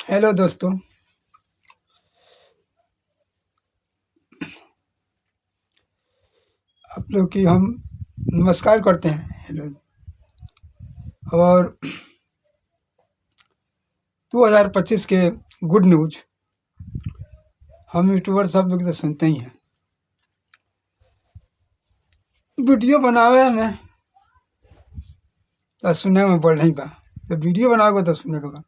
Hello दोस्तों। आप लोग की हम नमस्कार करते हैं। हेलो। और 2025 के गुड न्यूज हम यूट्यूबर सब लोग तो सुनते ही हैं। वीडियो बनावे में तो सुने में बढ़ नहीं बा। जब वीडियो बनाओगे तो सुने के बा।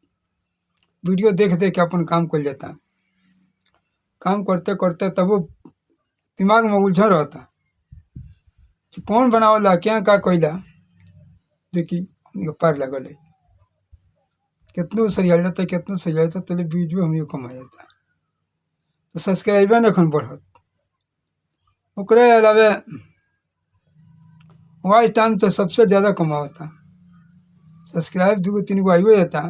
वीडियो देख देख के अपन काम कर जाता। काम करते करते तब वो दिमाग में उलझन रहता कि कौन बनावला क्या का कोयला देखी हमने पार लगल है। कितनो सरिया जाता कितनो सरिया जाता तो वीडियो हमने कमा जाता। तो सब्सक्राइबर नहीं बढ़त। ओकरे अलावे वॉच टाइम तो सबसे ज़्यादा कमाता। सब्सक्राइब 2-3 गो आइयो जाता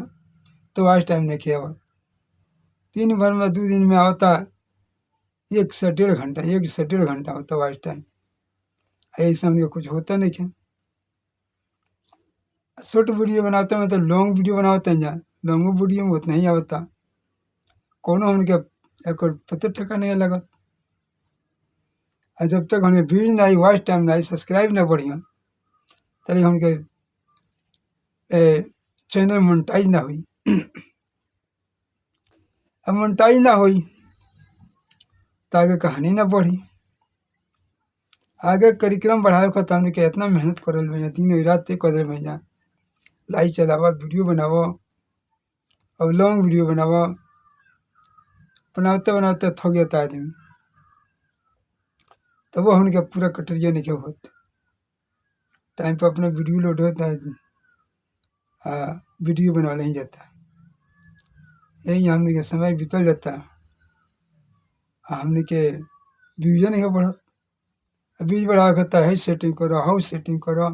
तो वॉच टाइम नहीं किया। दिन भर में 2 दिन में आता 1 से 1.5 घंटा 1 से 1.5 घंटा होता वॉच टाइम। ऐसा हमने कुछ होता नहीं क्या। शॉर्ट वीडियो बनाते हैं तो लॉन्ग वीडियो बनाते हैं। जहाँ लॉन्ग वीडियो में उतना ही आता कोनो हमने एक पता ठेका नहीं लगा। और जब तक हमें व्यूज नहीं वॉच टाइम नहीं सब्सक्राइब नहीं बढ़िया तभी हमके चैनल मोनेटाइज ना हुई। अब मोनेटाइज ना हुई तो आगे कहानी ना बढ़ी। आगे कार्यक्रम बढ़ावे खातिर हमने के इतना मेहनत करल भैया दिन रात कर भैया लाइव चलावा वीडियो बनावा और लॉन्ग वीडियो बनावा। बनाते बनाते थक जाता आदमी। तो वो हमने पूरा कटरिया नहीं होता। टाइम पर अपना वीडियो लोड होता है। वीडियो बना नहीं जाता। यही हमने के समय बीतल जाता। हमने के व्यूज नहीं बढ़त। व्यूज बढ़ा करता है सेटिंग करो हाउस सेटिंग करो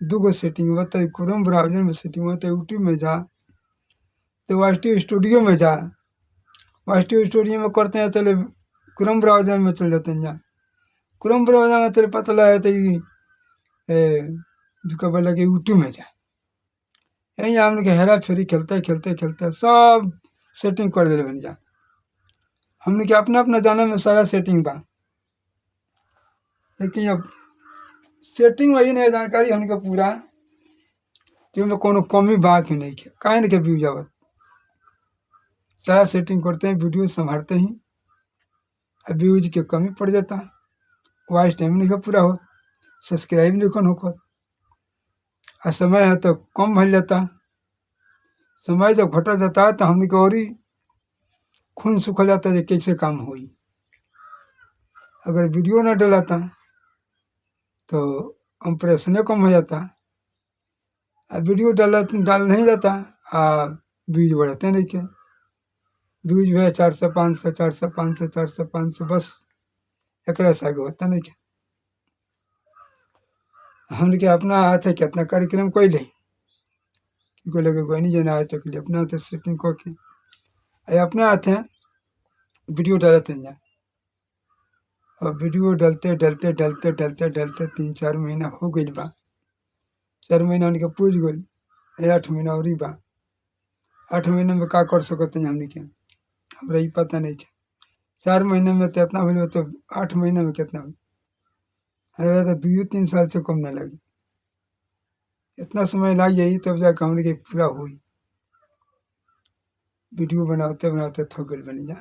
2 गो सेटिंग बता क्रोम ब्राउजर में सेटिंग होता है। यूट्यूब में जा तो वास्टिव स्टूडियो में जा। वास्टिव स्टूडियो में करते हैं तो क्रोम ब्राउजर में चल जाते हैं। जहाँ क्रोम ब्राउजर में तेरे पता लगा तो जो बोला कि यूट्यूब में जा। यही हम लोग हेरा फेरी खेलते खेलते खेलते सब सेटिंग कर दे बन जा। हमने के अपना अपना जाने में सारा सेटिंग बा। लेकिन अब सेटिंग वही नहीं जानकारी हमने पूरा कि में कोनो कमी बा कि नहीं है काहे नहीं के व्यूज आवत। सारा सेटिंग करते हैं वीडियो संभालते ही अब व्यूज के कमी पड़ जाता। वॉच टाइम नहीं पूरा हो सब्सक्राइब नहीं होकर और समय है तो कम भल जाता। समय जब घटा जाता है तो हमने को और ही खून सूखा जाता है कैसे काम हुई। अगर वीडियो ना डलाता तो कंप्रेशन कम हो जाता। वीडियो डाल नहीं जाता व्यूज बढ़ते नहीं के। व्यूज भी 400-500 400-500 400-500 बस एक से आगे होता नहीं के। हमने के अपना हाथ है कितना कार्यक्रम कोई ले क्योंकि लगे कोई नहीं जना आए तो अपना हाथ सेटिंग करके अपने हाथ है वीडियो डालते हैं। और वीडियो डलते डलते डलते डलते डलते 3-4 महीना हो गई बा। 4 महीना उनके पूछ गई 8 महीना और ही बा। 8 महीने में का कर सकते हैं हमने के हमरा ही पता नहीं के। 4 महीने में तो इतना हुई तो 8 महीने में कितना हुई। अरे तो 2-3 साल से कम ना लगी। इतना समय लग जाई तब जाकर हमने के पूरा हुई। वीडियो बनाते बनाते थक गई बनी जा।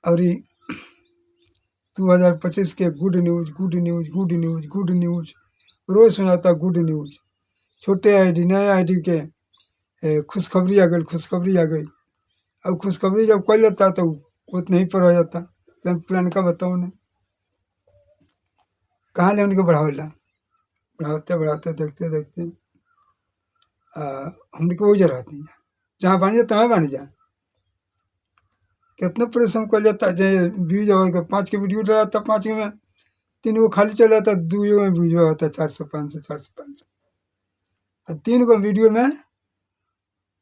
और 2025 के good news good news good news good news रोज सुनाता गुड न्यूज। छोटे आईडी नए आईडी के खुशखबरी आ गई खुशखबरी आ गई। अब खुशखबरी जब कर लेता तो उतना ही पर हो जाता। जब पुराने का बताओ ना कहाँ ले उनके बढ़ावेला बढ़ाते बढ़ाते देखते देखते हमने को वही रहते हैं जहाँ बन जाता वहाँ बन जा। कितना परिश्रम कर जाता है चाहे व्यूज हो 5 के वीडियो डालता 5 में 3 गो खाली चल जाता 2 में व्यूज होता 400-500 400-500 और 3 गो वीडियो में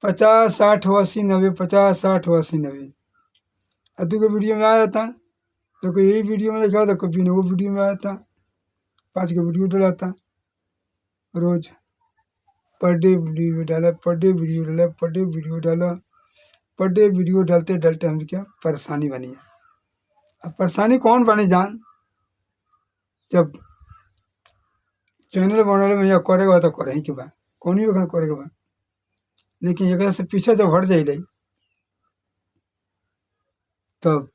50-60-80-90 50-60-80-90 और 2 गो वीडियो में आ जाता। तो कोई यही वीडियो में लिखा था कभी वो वीडियो में आया था 5 के वीडियो डलाता रोज। पर डे वीडियो डाला, पर डे वीडियो डाला, पर डे वीडियो डाला, पर डे वीडियो डालते डालते हम क्या परेशानी बनी है। अब परेशानी कौन बनी जान, जब चैनल बनाने में या करेगा तो करे ही के बा, कौन ही वखन करेगा बा, लेकिन एक से पीछे जब हट जाइले तब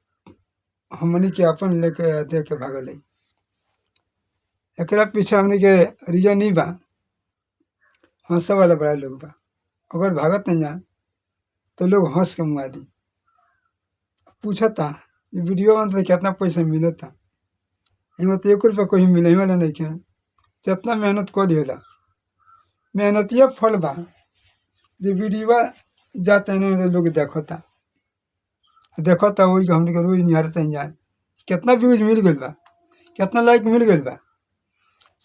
हमनी के अपन लेके दे के भागल है। एकरा पीछे हमनी के रीजन नहीं बा, हंसे वाला बड़ा लोग बा। अगर भागत नहीं जाए तो लोग हंस के मुआ दी। पूछता ये वीडियो में तो कितना पैसा मिलता, इनमें तो 1 रुपया कोई मिले वाला नहीं क्या, जितना मेहनत कर दिला मेहनतिया फल बा। जो वीडियो जाते हैं तो लोग देखता वही हमने के रोज निहारते हैं जाए कितना व्यूज मिल गई बा, कितना लाइक मिल गई बा,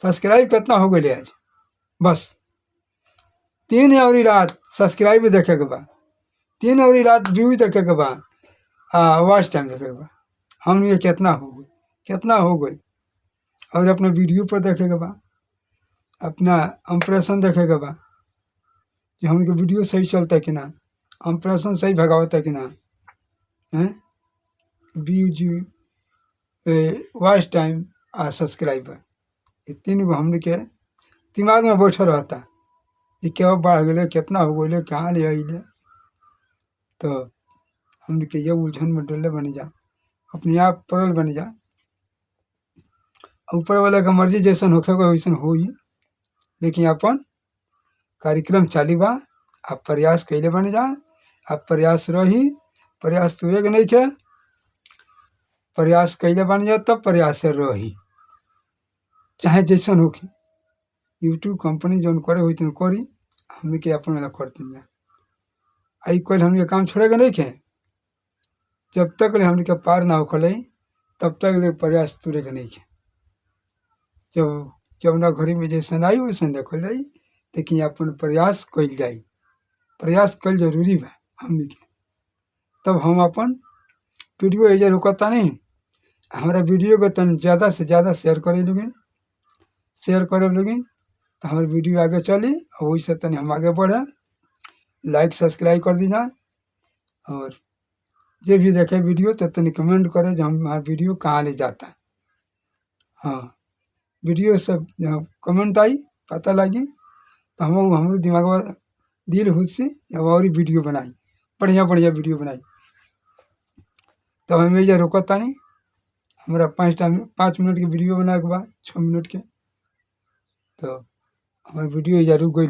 सब्सक्राइब कितना हो गए आज। बस 3 और रात सब्सक्राइब देखे के बा, 3 और रात व्यू देखे के बा, वॉच टाइम देखे के बा। हम ये कितना हो गए, कितना हो गए। और अपना वीडियो पर देखे के बा, अपना इम्प्रेशन देखे के बा कि हमके वीडियो सही चलता है कि ना, इम्प्रेशन सही भगावता है कि ना, हैं व्यूज, वॉच टाइम आ सब्सक्राइबर, ये 3 गो हमने के दिमाग में बैठल रहता कि क्या बढ़ गए, कितना हो गए, कहाँ ले अले। तो हमने के ये उलझन में डले बन जा, अपने आप पड़ल बन जा। ऊपर वाला का मर्जी जैसन होखेगा वैसन हो ही, लेकिन अपन कार्यक्रम चाली बा। आप प्रयास कैले बन जा, आप प्रयास रही, प्रयास तुरे के नहीं के, प्रयास कैले बन जा तब प्रयास से रही, चाहे जैसन होके। यूट्यूब कंपनी जौन करे हुई तुम करी, हमने के अपन वाला करते हैं। आई कल हमने काम छोड़ेगा नहीं के, जब तक ले हमने के पार ना उखल तब तक ले प्रयास तुरे के नहीं के। जब जब ना घड़ी में जैसन आई वैसन देखल जाई, लेकिन अपन प्रयास कल जाई, प्रयास कल जरूरी बा हमने के। तब हम अपन वीडियो एजा रुकता नहीं, हमारा वीडियो को तन ज़्यादा से ज़्यादा शेयर करे लोगे, शेयर करे लोगे तो हमारे वीडियो आगे चली और वही से तनी हम आगे बढ़े। लाइक सब्सक्राइब कर दीजा, और जो भी देखे वीडियो तो तनी कमेंट करे जो हमारा वीडियो कहाँ ले जाता। हाँ, वीडियो सब जब कमेंट आई पता लगी तो हम हमारे दिमाग में दिल हुद से जब और वीडियो बनाई, बढ़िया बढ़िया वीडियो बनाई। तब हमें ये रोकता नहीं, हमारा 5 मिनट की वीडियो बनाए के बाद 6 मिनट के, तो हमारे वीडियो या रुक गई।